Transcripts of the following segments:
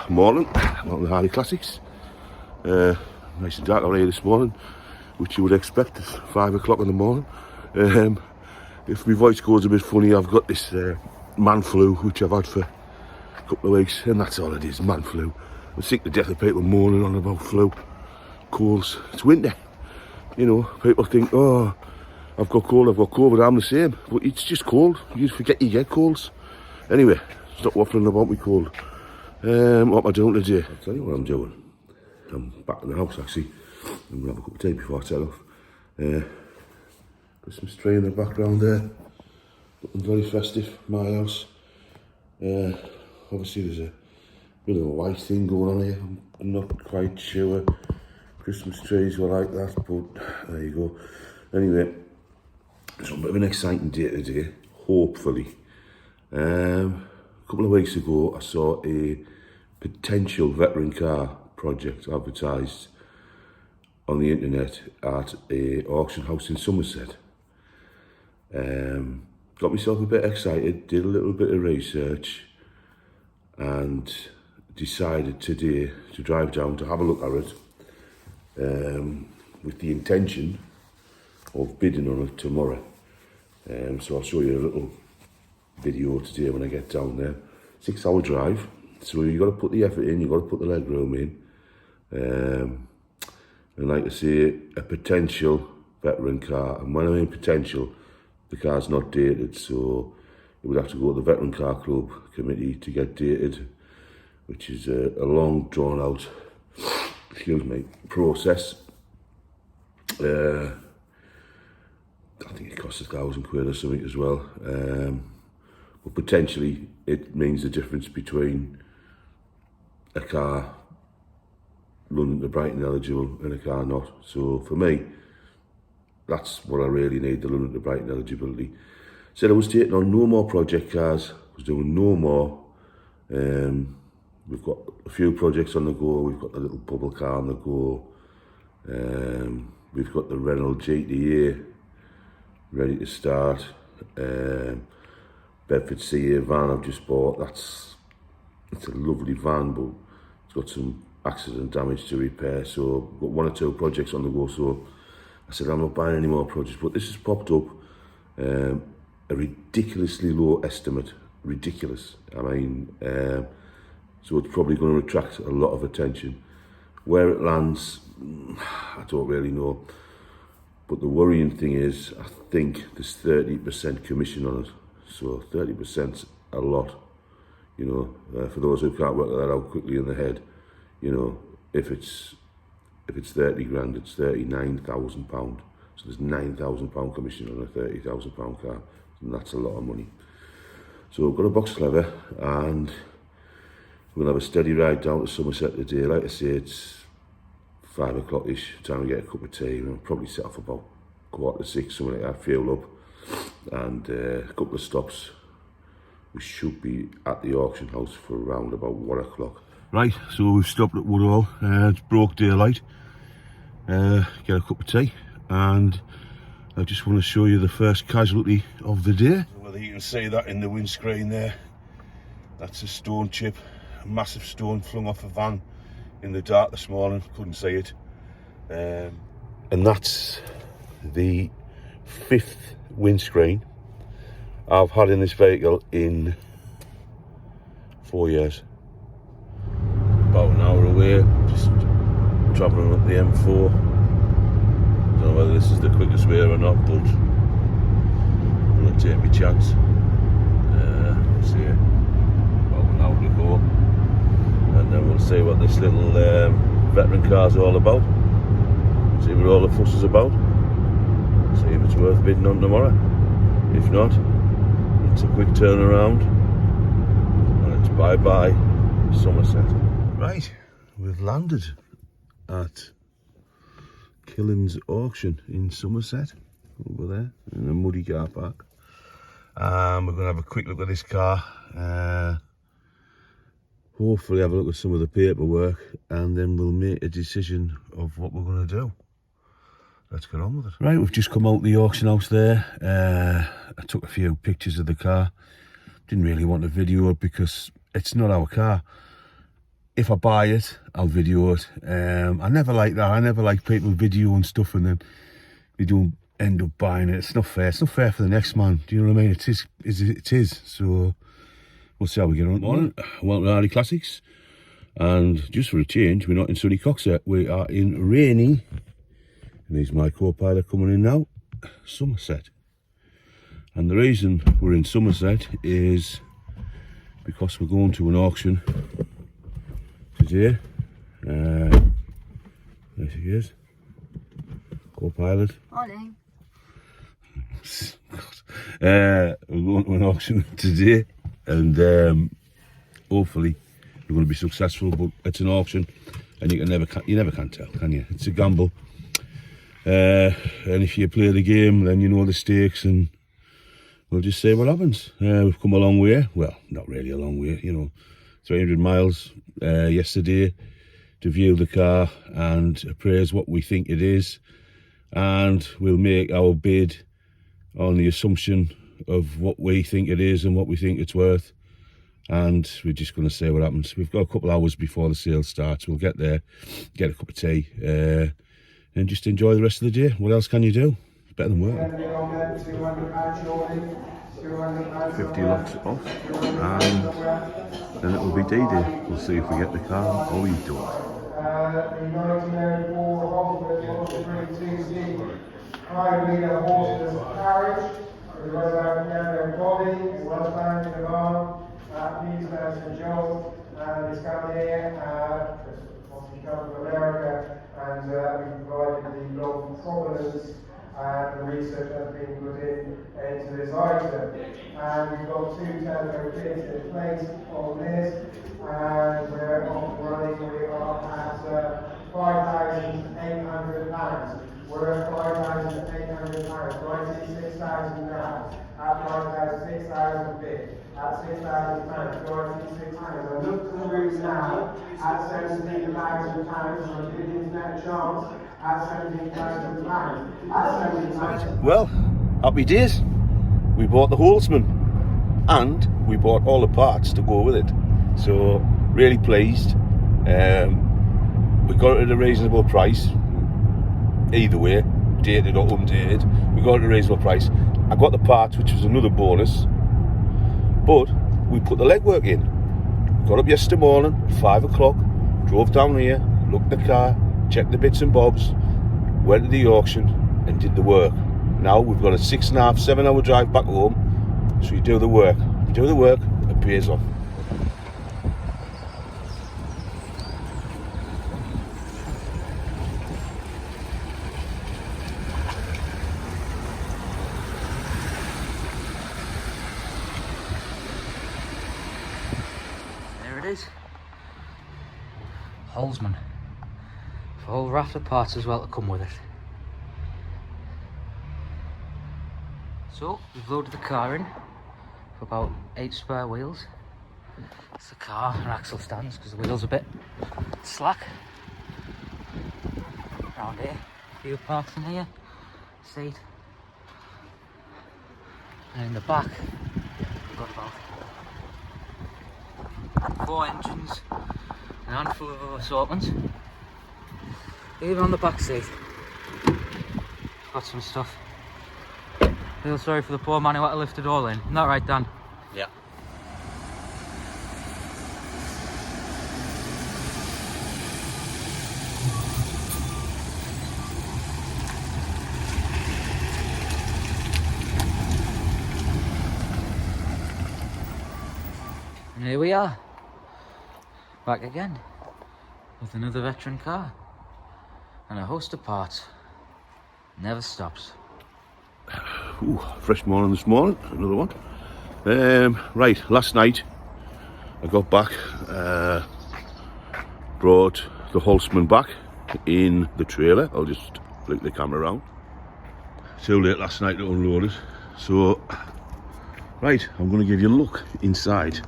Morning, welcome to Harley Classics. Nice and dark out here this morning, which you would expect at 5 o'clock in the morning. If my voice goes a bit funny, I've got this man flu, which I've had for a couple of weeks, and that's all it is, man flu. I'm sick to death of people moaning on about flu, colds. It's winter, you know. People think, oh, I've got cold, I've got COVID, I'm the same, but it's just cold. You forget you get colds. Anyway, stop waffling about me cold. What am I doing today? I'll tell you what I'm doing. I'm back in the house actually. I'm gonna have a cup of tea before I set off. Christmas tree in the background there. Looking very festive, my house. Obviously there's a bit of a white thing going on here. I'm not quite sure Christmas trees were like that, but there you go. Anyway, it's a bit of an exciting day today, hopefully. A couple of weeks ago I saw a potential veteran car project advertised on the internet at a auction house in Somerset. Got myself a bit excited, did a little bit of research and decided today to drive down to have a look at it with the intention of bidding on it tomorrow. So I'll show you a little video today when I get down there. 6-hour drive, so you've got to put the effort in, you've got to put the leg room in. And like I say, a potential veteran car, and when I mean potential, the car's not dated, so it would have to go to the Veteran Car Club committee to get dated, which is a long drawn out, excuse me, process. I think it costs £1,000 or something as well. But potentially it means the difference between a car London to Brighton eligible and a car not. So for me, that's what I really need, the London to Brighton eligibility. Said I was taking on no more project cars, I was doing no more. We've got a few projects on the go, we've got the little bubble car on the go. We've got the Renault GTA ready to start. Bedford CA van I've just bought. It's a lovely van, but it's got some accident damage to repair. So I've got 1 or 2 projects on the go. So I said I'm not buying any more projects. But this has popped up a ridiculously low estimate. Ridiculous. I mean, so it's probably going to attract a lot of attention. Where it lands, I don't really know. But the worrying thing is, I think there's 30% commission on it. So 30%'s a lot, you know. For those who can't work that out quickly in the head, you know, if it's 30 grand, it's £39,000. So there's £9,000 commission on a £30,000 car, and that's a lot of money. So I've got a box clever, and we'll have a steady ride down to Somerset today. Like I say, it's 5 o'clock-ish, time to get a cup of tea. I'll probably set off about 5:45, something like that, fuel up. And a couple of stops. We should be at the auction house for around about 1 o'clock. Right, so we've stopped at Woodall. It's broke daylight. Get a cup of tea, and I just want to show you the first casualty of the day. Whether you can see that in the windscreen there, that's a stone chip, a massive stone flung off a van in the dark this morning. Couldn't see it. And that's the 5th windscreen I've had in this vehicle in 4 years. About an hour away, just travelling up the M4. Don't know whether this is the quickest way or not, but I'm going to take my chance. See, about an hour to go, and then we'll see what this little veteran car's all about. See what all the fuss is about. See if it's worth bidding on tomorrow. If not, it's a quick turnaround and it's bye-bye Somerset. Right, we've landed at Killen's auction in Somerset, over there in a muddy car park. We're going to have a quick look at this car, hopefully have a look at some of the paperwork, and then we'll make a decision of what we're going to do. Let's get on with it. Right, we've just come out the auction house there. I took a few pictures of the car. Didn't really want to video it because it's not our car. if I buy it, I'll video it. I never like that. I never like people videoing stuff and then they don't end up buying it. It's not fair. It's not fair for the next man. Do you know what I mean? It is. So we'll see how we get on. Morning. Welcome to Hardy Classics. And just for a change, we're not in sunny Coxet. We are in rainy, and here's my co-pilot coming in now, Somerset. And the reason we're in Somerset is because we're going to an auction today. There she is, co-pilot. Morning. We're going to an auction today, and hopefully we're going to be successful. But it's an auction, and you never can tell, can you? It's a gamble, and if you play the game, then you know the stakes, and we'll just see what happens. We've come a long way. Well, not really a long way, you know, 300 miles yesterday to view the car and appraise what we think it is, and we'll make our bid on the assumption of what we think it is and what we think it's worth, and we're just going to see what happens. We've got a couple of hours before the sale starts. We'll get there, get a cup of tea, and just enjoy the rest of the day. What else can you do? It's better than working. 50 lots off, and then it will be D-Day. We'll see if we get the car or we don't. Holsman carriage. It was our body, it was found in the barn at St. Joe, and it's come here, obviously come from America, and we provided the local provenance and the research has been put into this item. And we've got 2 telephone kits in place on this, and we're off running. We are at £5,800. We're at £5,800. Do I see 6,000 now? At 5,000, 6,000 bid. At £6,000. Do I see 6,000? I look to the roofs now at £17,000. I'll give you that chance at £17,000. At £17,000. Well, happy days. We bought the Holsman, and we bought all the parts to go with it. So really pleased. We got it at a reasonable price. Either way, dated or undated, we got it at a reasonable price. I got the parts, which was another bonus, but we put the legwork in. Got up yesterday morning, 5 o'clock, drove down here, looked at the car, checked the bits and bobs, went to the auction and did the work. Now we've got a 6.5, 7 hour drive back home, so you do the work. You do the work, it pays off. Holsman. Full raft of parts as well to come with it. So we've loaded the car in for about 8 spare wheels. It's the car and axle stands because the wheels are a bit slack. Around here, a few parts in here, seat. And in the back we've got about 4 engines, a handful of other assortments. Even on the back seat, got some stuff. Feel sorry for the poor man who had to lift it all in. Isn't that right, Dan? Yeah. And here we are, back again with another veteran car and a host of parts. Never stops. Ooh, fresh morning this morning, another one. Right, last night I got back, brought the Holsman back in the trailer. I'll just flick the camera around. Too late last night to unload it. So, right, I'm going to give you a look inside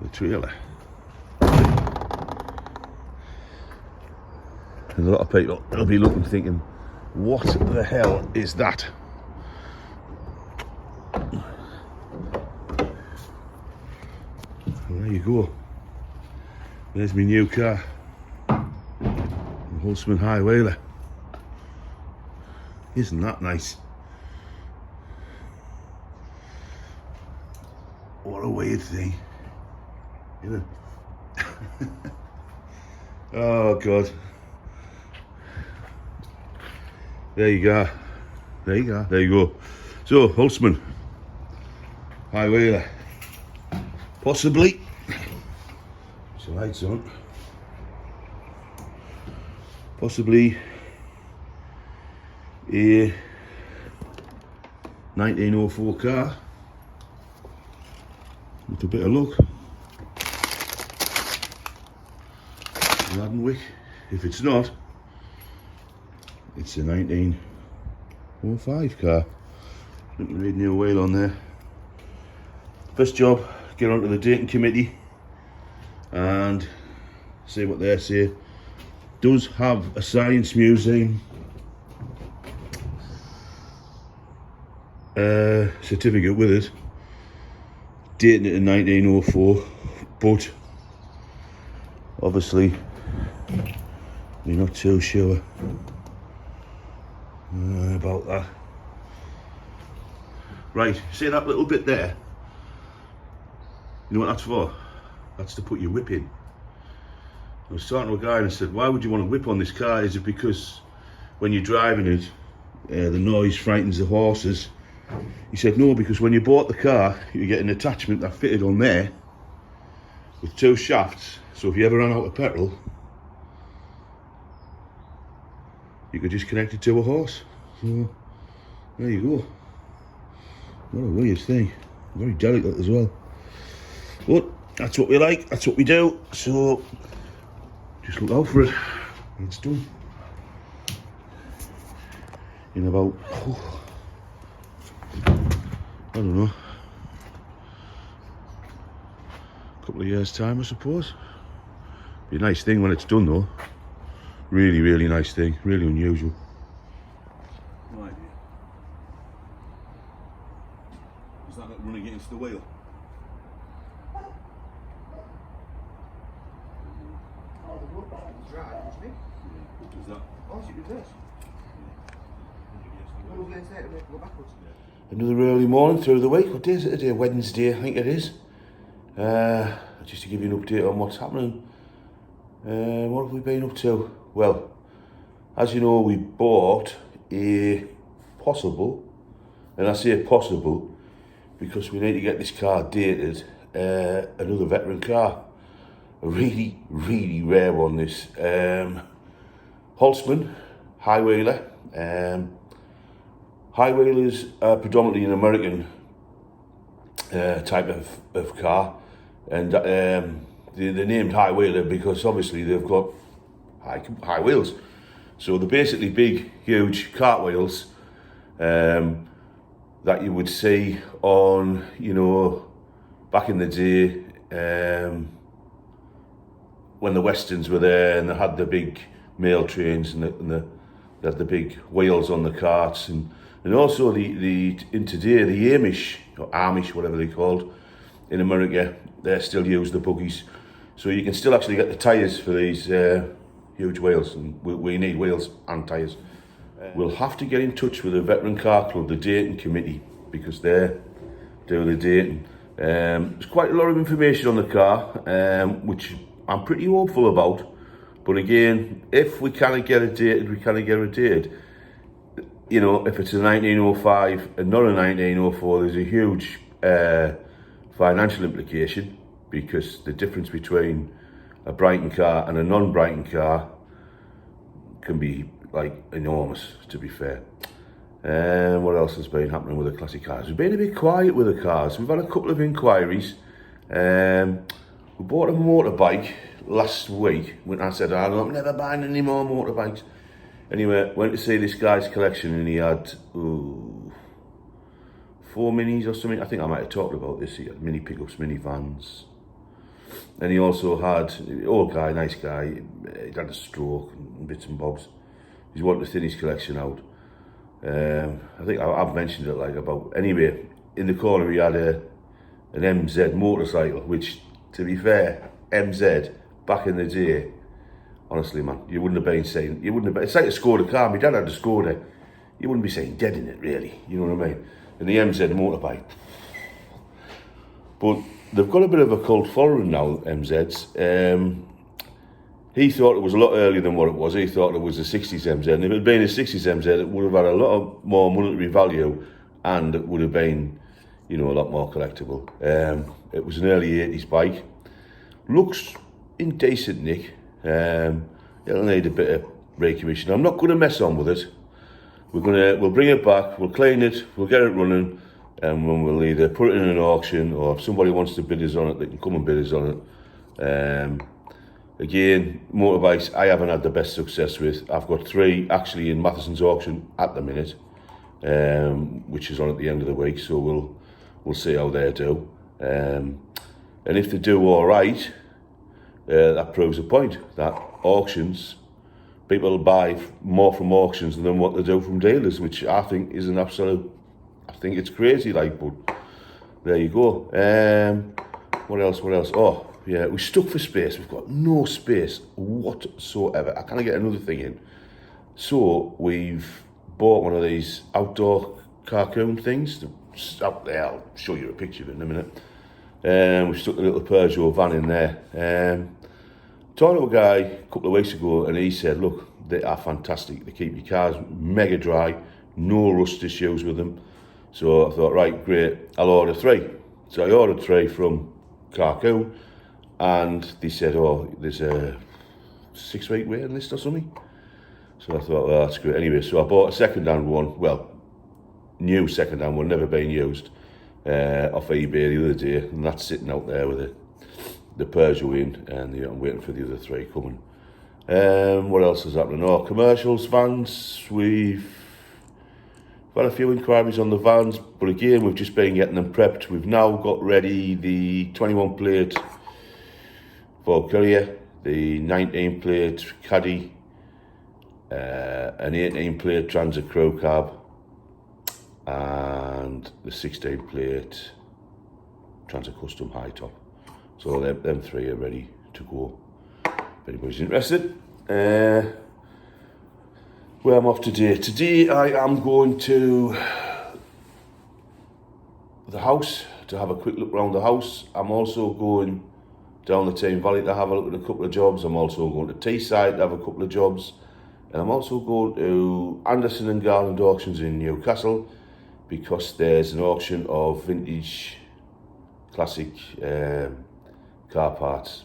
the trailer. There's a lot of people will be looking, thinking, what the hell is that? Right, There you go. There's my new car. The Holsman Highwayler. Isn't that nice? What a weird thing. Isn't it? Oh God. There you go. There you go. There you go. So, Holsman Highwayler. Possibly. So lights on. Possibly a 1904 car with a bit of luck. Wick. If it's not, it's a 1905 car. Read new wheel on there. First job, get onto the dating committee and see what they say. Does have a science museum certificate with it, dating it in 1904, but obviously we're not too sure about that. Right, see that little bit there? You know what that's for? That's to put your whip in. I was talking to a guy and I said, why would you want to whip on this car? Is it because when you're driving it, the noise frightens the horses? He said, no, because when you bought the car, you get an attachment that fitted on there with two shafts. So if you ever ran out of petrol, you could just connect it to a horse. So there you go. What a weird thing. Very delicate as well. But that's what we like, that's what we do. So just look out for it. It's done. In about, I don't know, a couple of years' time, I suppose. Be a nice thing when it's done though. Really, really nice thing. Really unusual. No idea. Is that like running against the wheel? Oh, the rope is right, isn't it? What is that? Oh, she did this. What was it to make it go backwards? Another early morning through the week. What day is it today? Wednesday, I think it is. Just to give you an update on what's happening. What have we been up to? Well, as you know, we bought a possible, and I say possible because we need to get this car dated, another veteran car. A really, really rare one, this. Holsman Highwayler. Highwaylers are predominantly an American type of car, and they're named Highwayler because obviously they've got high wheels. So they're basically big, huge cartwheels that you would see on, you know, back in the day when the Westerns were there and they had the big mail trains and they had the big wheels on the carts, and also in today the Amish or Amish, whatever they're called in America, they still use the buggies. So you can still actually get the tyres for these huge wheels, and we need wheels and tyres. We'll have to get in touch with the Veteran Car Club, the dating committee, because they do the dating. There's quite a lot of information on the car, which I'm pretty hopeful about. But again, if we can't get it dated, we can't get it dated. You know, if it's a 1905 and not a 1904, there's a huge financial implication, because the difference between a Brighton car and a non-Brighton car can be like enormous, to be fair. And what else has been happening with the classic cars? We've been a bit quiet with the cars. We've had a couple of inquiries. We bought a motorbike last week when I said, I'm never buying any more motorbikes. Anyway, went to see this guy's collection and he had 4 minis or something. I think I might have talked about this. He had mini pickups, mini vans. And he also had, old guy, nice guy, he'd had a stroke and bits and bobs. He's wanting to thin his collection out. I think I've mentioned it like about, anyway, in the corner he had an MZ motorcycle, which to be fair, MZ, back in the day, honestly, man, you wouldn't have been saying, it's like a Skoda car. My dad had a Skoda. You wouldn't be saying dead in it, really. You know what I mean? And the MZ motorbike. But they've got a bit of a cult following now, MZs. He thought it was a lot earlier than what it was. He thought it was a 60s MZ. And if it had been a 60s MZ, it would have had a lot of more monetary value, and it would have been, you know, a lot more collectible. It was an early 80s bike. Looks in decent nick. It'll need a bit of recommission. I'm not going to mess on with it. We'll bring it back, we'll clean it, we'll get it running, and then we'll either put it in an auction, or if somebody wants to bid us on it, they can come and bid us on it. Again, motorbikes I haven't had the best success with. I've got 3 actually in Matheson's auction at the minute, which is on at the end of the week, so we'll see how they do. And if they do all right, that proves a point that auctions, people buy more from auctions than what they do from dealers, which I think is an absolute, I think it's crazy, like, but there you go. What else? Oh, yeah, we're stuck for space. We've got no space whatsoever. I can't get another thing in. So we've bought one of these outdoor cartoon things. Up there, I'll show you a picture of it in a minute. We've stuck a little Peugeot van in there. Talked to a guy a couple of weeks ago, and he said, look, they are fantastic. They keep your cars mega dry, no rust issues with them. So I thought, right, great, I'll order 3. So I ordered 3 from Carcoon, and they said, oh, there's a 6-week waiting list or something. So I thought, well, that's great. Anyway, so I bought a second-hand one, well, new second-hand one, never been used, off eBay the other day, and that's sitting out there with the Peugeot in, and I'm waiting for the other 3 coming. What else is happening? Oh, commercials, vans. We've had a few inquiries on the vans, but again, we've just been getting them prepped. We've now got ready the 21 plate Ford Courier, the 19 plate Caddy, an 18 plate Transit Crew Cab, and the 16 plate Transit Custom High Top. So them 3 are ready to go, if anybody's interested. Where I'm off today. Today I am going to the house to have a quick look around the house. I'm also going down the Tame Valley to have a look at a couple of jobs. I'm also going to Teesside to have a couple of jobs. And I'm also going to Anderson and Garland Auctions in Newcastle, because there's an auction of vintage classic car parts,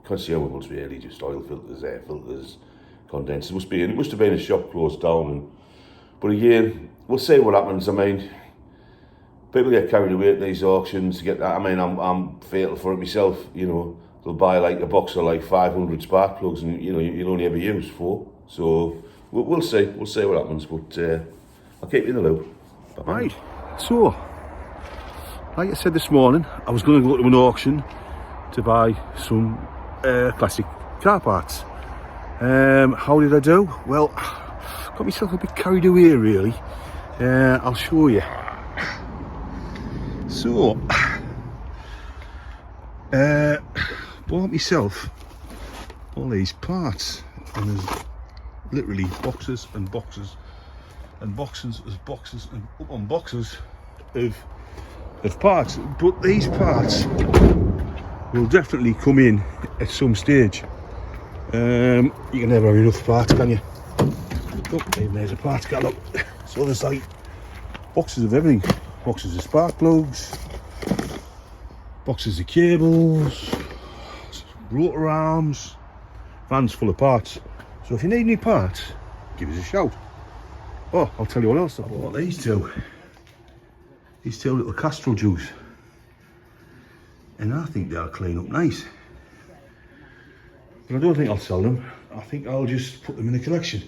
consumables really, just oil filters, air filters, condensers. It must have been a shop closed down, but again, we'll see what happens. I mean, people get carried away at these auctions. I'm fatal for it myself. You know, they'll buy like a box of like 500 spark plugs, and you know you'll only ever use 4. So we'll see. We'll see what happens. But I'll keep you in the loop. Bye-bye. Right. So, like I said this morning, I was going to go to an auction to buy some classic car parts. How did I do? Well, got myself a bit carried away really. I'll show you. So, bought myself all these parts, and there's literally boxes and boxes and boxes and up on boxes of parts. But these parts will definitely come in at some stage. You can never have enough parts, can you? Oh, even there's a parts catalogue. So there's like boxes of everything. Boxes of spark plugs, boxes of cables, rotor arms, vans full of parts. So if you need any parts, give us a shout. Oh, I'll tell you what else I bought. These two little Castrol juice, and I think they'll clean up nice. But I don't think I'll sell them. I think I'll just put them in the collection.